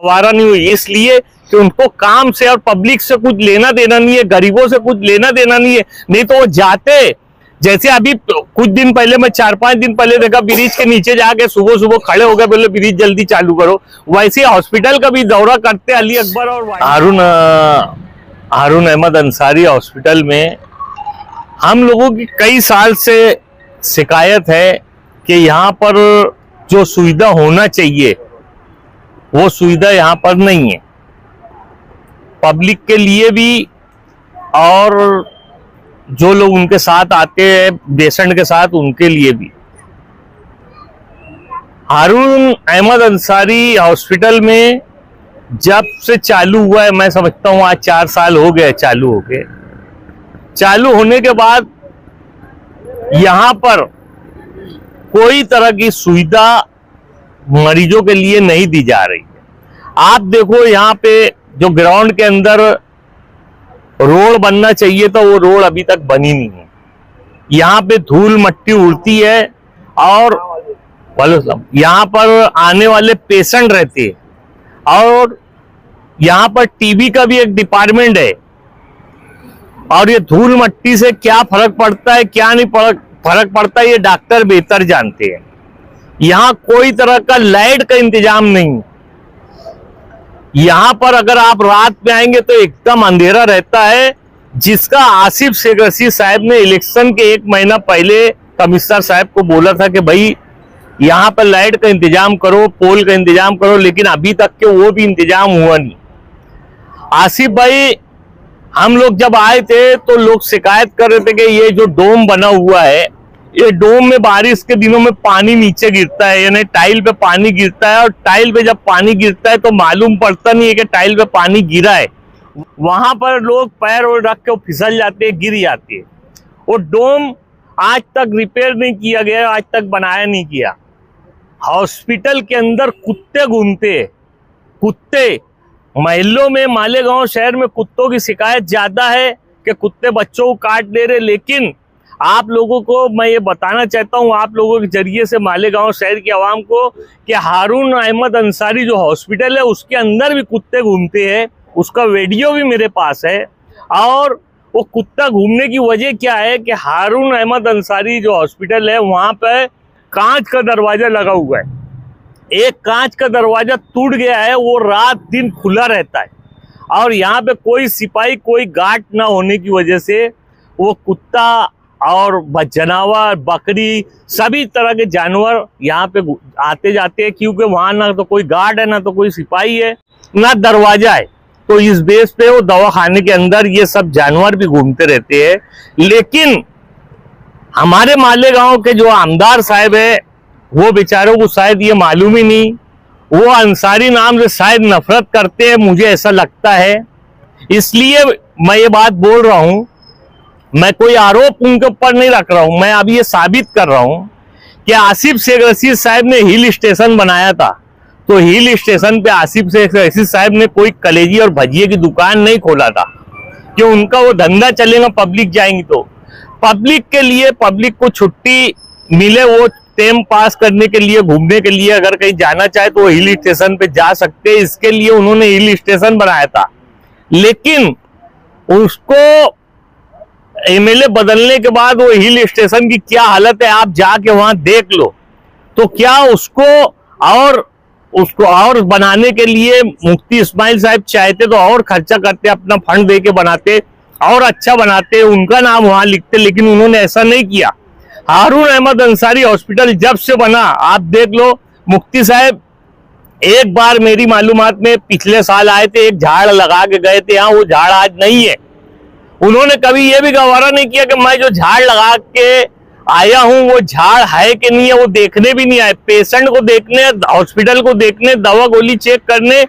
गवारा नहीं हुई, इसलिए कि उनको काम से और पब्लिक से कुछ लेना देना नहीं है, गरीबों से कुछ लेना देना नहीं है। नहीं तो वो जाते, जैसे अभी कुछ दिन पहले मैं 4-5 दिन पहले देखा ब्रिज के नीचे जाके सुबह सुबह खड़े हो गए, बोले ब्रिज जल्दी चालू करो। वैसे हॉस्पिटल का भी दौरा करते अली अकबर और हारून अहमद अंसारी हॉस्पिटल में हम लोगों की कई साल से शिकायत है कि यहाँ पर जो सुविधा होना चाहिए वो सुविधा यहाँ पर नहीं है, पब्लिक के लिए भी और जो लोग उनके साथ आते हैं पेशेंट के साथ उनके लिए भी। हारून अहमद अंसारी हॉस्पिटल में जब से चालू हुआ है, मैं समझता हूँ आज 4 साल हो गए चालू होके। चालू होने के बाद यहाँ पर कोई तरह की सुविधा मरीजों के लिए नहीं दी जा रही है। आप देखो यहाँ पे जो ग्राउंड के अंदर रोड बनना चाहिए था वो रोड अभी तक बनी नहीं है। यहाँ पे धूल मट्टी उड़ती है और यहाँ पर आने वाले पेशेंट रहते हैं और यहाँ पर टीबी का भी एक डिपार्टमेंट है और ये धूल मट्टी से क्या फर्क पड़ता है क्या नहीं फर्क पड़ता है ये डॉक्टर बेहतर जानते हैं। यहाँ कोई तरह का लाइट का इंतजाम नहीं। यहाँ पर अगर आप रात में आएंगे तो एकदम अंधेरा रहता है, जिसका आसिफ शेख रशीद साहब ने इलेक्शन के 1 महीना पहले कमिश्नर साहब को बोला था कि भाई यहाँ पर लाइट का इंतजाम करो, पोल का इंतजाम करो, लेकिन अभी तक के वो भी इंतजाम हुआ नहीं। आसिफ भाई, हम लोग जब आए थे तो लोग शिकायत कर रहे थे कि ये जो डोम बना हुआ है, ये डोम में बारिश के दिनों में पानी नीचे गिरता है, यानी टाइल पे पानी गिरता है और टाइल पे जब पानी गिरता है तो मालूम पड़ता नहीं है कि टाइल पे पानी गिरा है। वहां पर लोग पैर और रख के फिसल जाते हैं, गिर जाते हैं। वो डोम आज तक रिपेयर नहीं किया गया, आज तक बनाया नहीं किया। हॉस्पिटल के अंदर कुत्ते घूमते हैं, कुत्ते महल्लों में, मालेगांव शहर में कुत्तों की शिकायत ज्यादा है कि कुत्ते बच्चों को काट दे रहे। लेकिन आप लोगों को मैं ये बताना चाहता हूँ, आप लोगों के जरिए से मालेगांव शहर की आवाम को, कि हारून अहमद अंसारी जो हॉस्पिटल है उसके अंदर भी कुत्ते घूमते हैं। उसका वीडियो भी मेरे पास है। और वो कुत्ता घूमने की वजह क्या है कि हारून अहमद अंसारी जो हॉस्पिटल है वहां पर कांच का दरवाजा लगा हुआ है। एक कांच का दरवाजा टूट गया है, वो रात दिन खुला रहता है और यहाँ पे कोई सिपाही, कोई गार्ड ना होने की वजह से वो कुत्ता और जानवर, बकरी, सभी तरह के जानवर यहाँ पे आते जाते हैं, क्योंकि वहां ना तो कोई गार्ड है, ना तो कोई सिपाही है, ना दरवाजा है। तो इस बेस पे वो दवाखाने के अंदर ये सब जानवर भी घूमते रहते हैं। लेकिन हमारे मालेगांव के जो आमदार साहब है वो बेचारों को शायद ये मालूम ही नहीं, वो अंसारी नाम से शायद नफरत करते हैं, मुझे ऐसा लगता है। इसलिए मैं ये बात बोल रहा हूं, मैं कोई आरोप उनके ऊपर नहीं रख रहा हूं, मैं अभी ये साबित कर रहा हूं कि आसिफ शेख रशीद साहब ने हिल स्टेशन बनाया था, तो हिल स्टेशन पे आसिफ शेख रशीद साहब ने कोई कलेजी और भजिए की दुकान नहीं खोला था कि उनका वो धंधा चलेगा, पब्लिक जाएंगी तो। पब्लिक के लिए, पब्लिक को छुट्टी मिले, वो टाइम पास करने के लिए, घूमने के लिए अगर कहीं जाना चाहे तो वो हिल स्टेशन पे जा सकते हैं। इसके लिए उन्होंने हिल स्टेशन बनाया था। लेकिन उसको एमएलए बदलने के बाद वो हिल स्टेशन की क्या हालत है आप जाके वहां देख लो। तो क्या उसको और बनाने के लिए मुफ्ती इस्माइल साहब चाहते तो और खर्चा करते, अपना फंड दे के बनाते और अच्छा बनाते, उनका नाम वहां लिखते, लेकिन उन्होंने ऐसा नहीं किया। हारून अहमद अंसारी हॉस्पिटल जब से बना, आप देख लो, मुफ्ती साहब एक बार मेरी मालूमात में पिछले साल आए थे, एक झाड़ लगा के गए थे, यहाँ वो झाड़ आज नहीं है। उन्होंने कभी ये भी गवारा नहीं किया कि मैं जो झाड़ लगा के आया हूं वो झाड़ है कि नहीं है, वो देखने भी नहीं आए। पेशेंट को देखने, हॉस्पिटल को देखने, दवा गोली चेक करने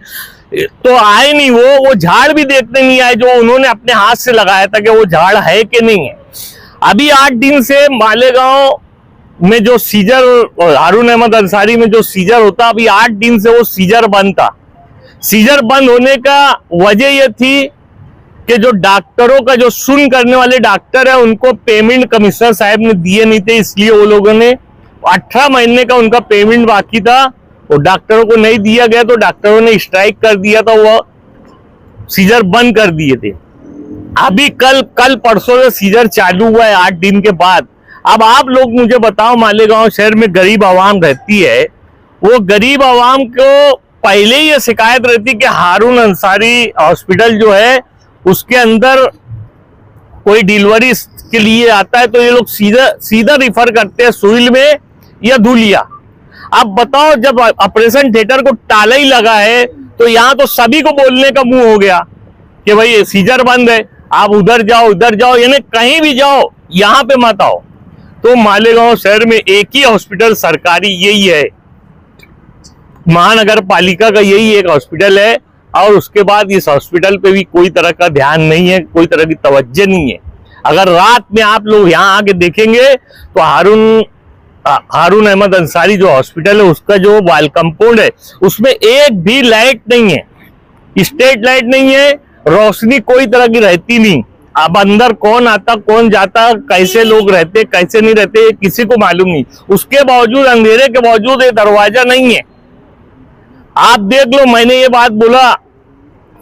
तो आए नहीं, वो झाड़ भी देखने नहीं आए जो उन्होंने अपने हाथ से लगाया था कि वो झाड़ है कि नहीं है। अभी 8 दिन से मालेगांव में जो सीजर, हारून अहमद अंसारी में जो सीजर होता, अभी 8 दिन से वो सीजर बंद था। सीजर बंद होने का वजह यह थी कि जो डॉक्टरों का, जो सुन करने वाले डॉक्टर है, उनको पेमेंट कमिश्नर साहब ने दिए नहीं थे, इसलिए वो लोगों ने 18 महीने का उनका पेमेंट बाकी था, वो डॉक्टरों को नहीं दिया गया तो डॉक्टरों ने स्ट्राइक कर दिया था, वो सीजर बंद कर दिए थे। अभी कल परसों से सीजर चालू हुआ है 8 दिन के बाद। अब आप लोग मुझे बताओ, मालेगांव शहर में गरीब आवाम रहती है, वो गरीब आवाम को पहले ही ये शिकायत रहती कि हारून अंसारी हॉस्पिटल जो है उसके अंदर कोई डिलीवरी के लिए आता है तो ये लोग सीधा रिफर करते हैं सुइल में या धुलिया। अब बताओ, जब ऑपरेशन थिएटर को ताला ही लगा है तो यहाँ तो सभी को बोलने का मुंह हो गया कि भाई सीजर बंद है, आप उधर जाओ, यानी कहीं भी जाओ, यहाँ पे मत आओ। तो मालेगांव शहर में एक ही हॉस्पिटल सरकारी यही है, महानगर पालिका का यही एक हॉस्पिटल है, और उसके बाद इस हॉस्पिटल पे भी कोई तरह का ध्यान नहीं है, कोई तरह की तवज्जो नहीं है। अगर रात में आप लोग यहाँ आके देखेंगे तो हारून अहमद अंसारी जो हॉस्पिटल है उसका जो वाल कंपाउंड है उसमें एक भी लाइट नहीं है, स्ट्रीट लाइट नहीं है, रोशनी कोई तरह की रहती नहीं। अब अंदर कौन आता कौन जाता, कैसे लोग रहते कैसे नहीं रहते, किसी को मालूम नहीं। उसके बावजूद, अंधेरे के बावजूद ये दरवाजा नहीं है। आप देख लो, मैंने ये बात बोला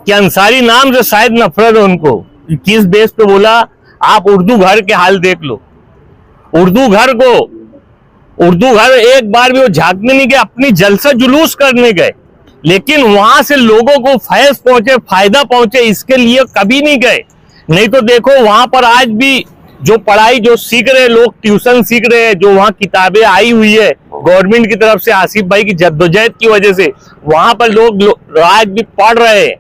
कि अंसारी नाम से शायद नफरत है उनको, किस बेस पे बोला, आप उर्दू घर के हाल देख लो। उर्दू घर एक बार भी वो झांकने नहीं गए, अपनी जलसा जुलूस करने गए, लेकिन वहां से लोगों को फैज पहुंचे, फायदा पहुंचे, इसके लिए कभी नहीं गए। नहीं तो देखो, वहां पर आज भी जो पढ़ाई जो सीख रहे लोग, ट्यूशन सीख रहे हैं, जो वहां किताबें आई हुई है गवर्नमेंट की तरफ से, आसिफ भाई की जद्दोजहद की वजह से वहां पर लोग आज भी पढ़ रहे हैं,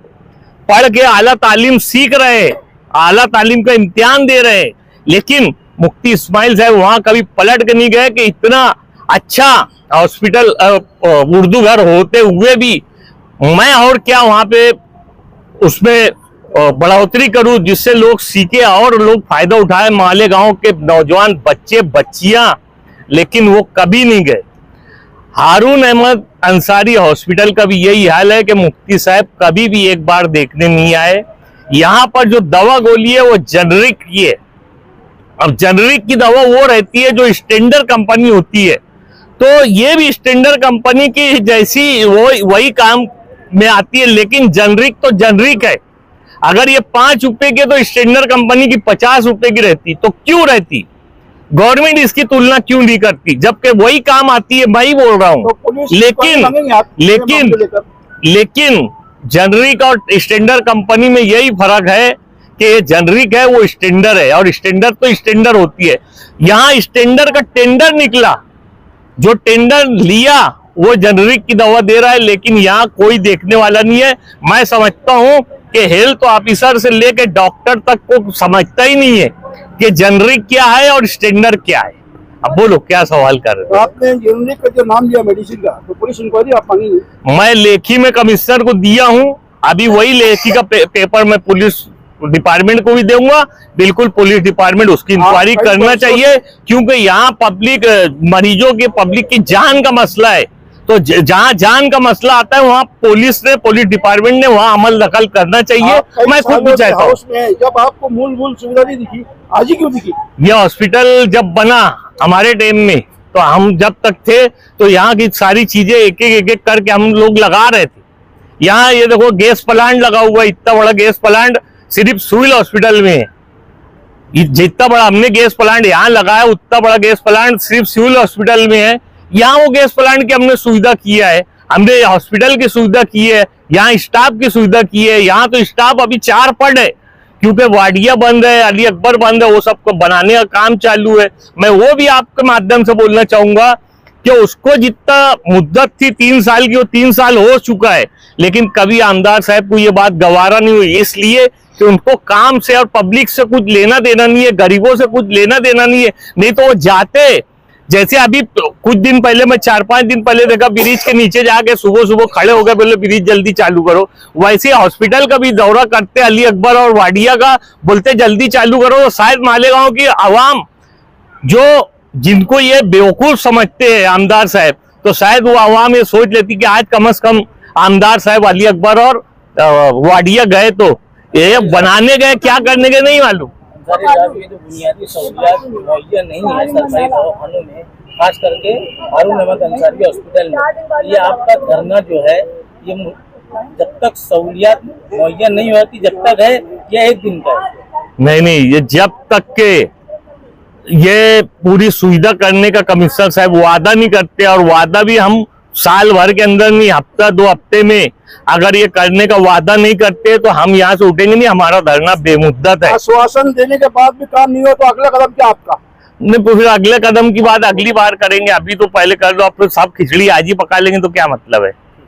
पढ़ के आला तालीम सीख रहे हैं, आला तालीम का इम्तिहान दे रहे हैं। लेकिन मुफ्ती इस्माइल साहब वहां कभी पलट के नहीं गए कि इतना अच्छा हॉस्पिटल उर्दू घर होते हुए भी मैं और क्या वहां पे उसमें बढ़ोतरी करूं जिससे लोग सीखे और लोग फायदा उठाए, मालेगांव के नौजवान बच्चे बच्चियां, लेकिन वो कभी नहीं गए। हारून अहमद अंसारी हॉस्पिटल का भी यही हाल है कि मुफ्ती साहब कभी भी एक बार देखने नहीं आए। यहाँ पर जो दवा गोली है वो जेनरिक की है। अब जेनरिक की दवा वो रहती है जो स्टैंडर्ड कंपनी होती है, तो ये भी स्टैंडर्ड कंपनी की जैसी वही काम में आती है, लेकिन जेनरिक तो जेनरिक है। अगर ये 5 रुपए के तो स्टैंडर्ड कंपनी की 50 रुपए की रहती, तो क्यों रहती? गवर्नमेंट इसकी तुलना क्यों नहीं करती, जबकि वही काम आती है? मैं ही बोल रहा हूं। लेकिन जेनरिक और स्टैंडर्ड कंपनी में यही फर्क है कि जेनरिक है वो स्टैंडर्ड है और स्टैंडर्ड तो स्टैंडर्ड होती है। यहाँ स्टैंडर्ड का टेंडर निकला, जो टेंडर लिया वो जेनरिक की दवा दे रहा है, लेकिन यहाँ कोई देखने वाला नहीं है। मैं समझता हूँ कि हेल्थ ऑफिसर से लेकर डॉक्टर तक को समझता ही नहीं है कि जेनरिक क्या है और स्टैंडर्ड क्या है। अब बोलो क्या सवाल कर रहे हो? आपने जेनरिक का जो नाम लिया मेडिसिन का, तो पुलिस इंक्वायरी आप मांगेंगे? मैं लेखी में कमिश्नर को दिया हूँ, अभी वही लेखी का पेपर मैं पुलिस डिपार्टमेंट को भी दूंगा। बिल्कुल पुलिस डिपार्टमेंट उसकी इंक्वायरी करना चाहिए, क्योंकि यहाँ पब्लिक मरीजों के पब्लिक की जान का मसला है। तो जहाँ जान का मसला आता है वहाँ पुलिस डिपार्टमेंट ने वहाँ अमल दखल करना चाहिए। मैं खुद भी चाहता हूँ। जब आपको मूलभूत सुविधा नहीं दिखी, आज ही क्यों दिखी? यह हॉस्पिटल जब बना हमारे टाइम में, तो हम जब तक थे तो यहाँ की सारी चीजें एक एक करके हम लोग लगा रहे थे। यहाँ ये देखो गैस प्लांट लगा हुआ है, इतना बड़ा गैस प्लांट सिर्फ सिविल हॉस्पिटल में है। जितना बड़ा हमने गैस प्लांट यहाँ लगाया, उतना बड़ा गैस प्लांट सिर्फ सिविल हॉस्पिटल में है। यहाँ वो गैस प्लांट की हमने सुविधा किया है, हमने हॉस्पिटल की सुविधा की है, यहाँ स्टाफ की सुविधा की है। यहाँ तो स्टाफ अभी 4 पद है, क्योंकि वाडिया बंद है, अली अकबर बंद है, वो सबको बनाने का काम चालू है। मैं वो भी आपके माध्यम से बोलना चाहूंगा कि उसको जितना मुद्दत थी 3 साल की, वो 3 साल हो चुका है, लेकिन कभी आमदार साहब को ये बात गवारा नहीं हुई, इसलिए कि उनको काम से और पब्लिक से कुछ लेना देना नहीं है, गरीबों से कुछ लेना देना नहीं है। नहीं तो वो जाते, जैसे अभी कुछ दिन पहले मैं 4-5 दिन पहले देखा, ब्रिज के नीचे जाके सुबह खड़े हो गए, बोले ब्रिज जल्दी चालू करो। वैसे हॉस्पिटल का भी दौरा करते अली अकबर और वाडिया का, बोलते जल्दी चालू करो। तो शायद मालेगांव की आवाम जो जिनको ये बेवकूफ समझते हैं आमदार साहब, तो शायद वो आवाम ये सोच लेती कि आज कम से कम आमदार साहब अली अकबर और वाडिया गए तो ये बनाने गए, क्या करने गए नहीं मालूम। जो बुनियादी सहूलियात मुहैया नहीं है सरकारी दवाखानों में, खास करके हारून अहमद अंसारी हॉस्पिटल में। ये आपका धरना जो है ये जब तक सहूलियत मुहैया नहीं होती जब तक है, यह एक दिन का है। नहीं, ये जब तक के ये पूरी सुविधा करने का कमिश्नर साहब वादा नहीं करते, और वादा भी हम साल भर के अंदर नहीं, हफ्ता 2 हफ्ते में अगर ये करने का वादा नहीं करते तो हम यहाँ से उठेंगे नहीं। हमारा धरना बेमुद्दत है। आश्वासन देने के बाद भी काम नहीं हो तो अगला कदम क्या आपका? नहीं, फिर अगले कदम की बात अगली बार करेंगे। अभी तो पहले कर दो, आप तो सब खिचड़ी आज ही पका लेंगे तो क्या मतलब है।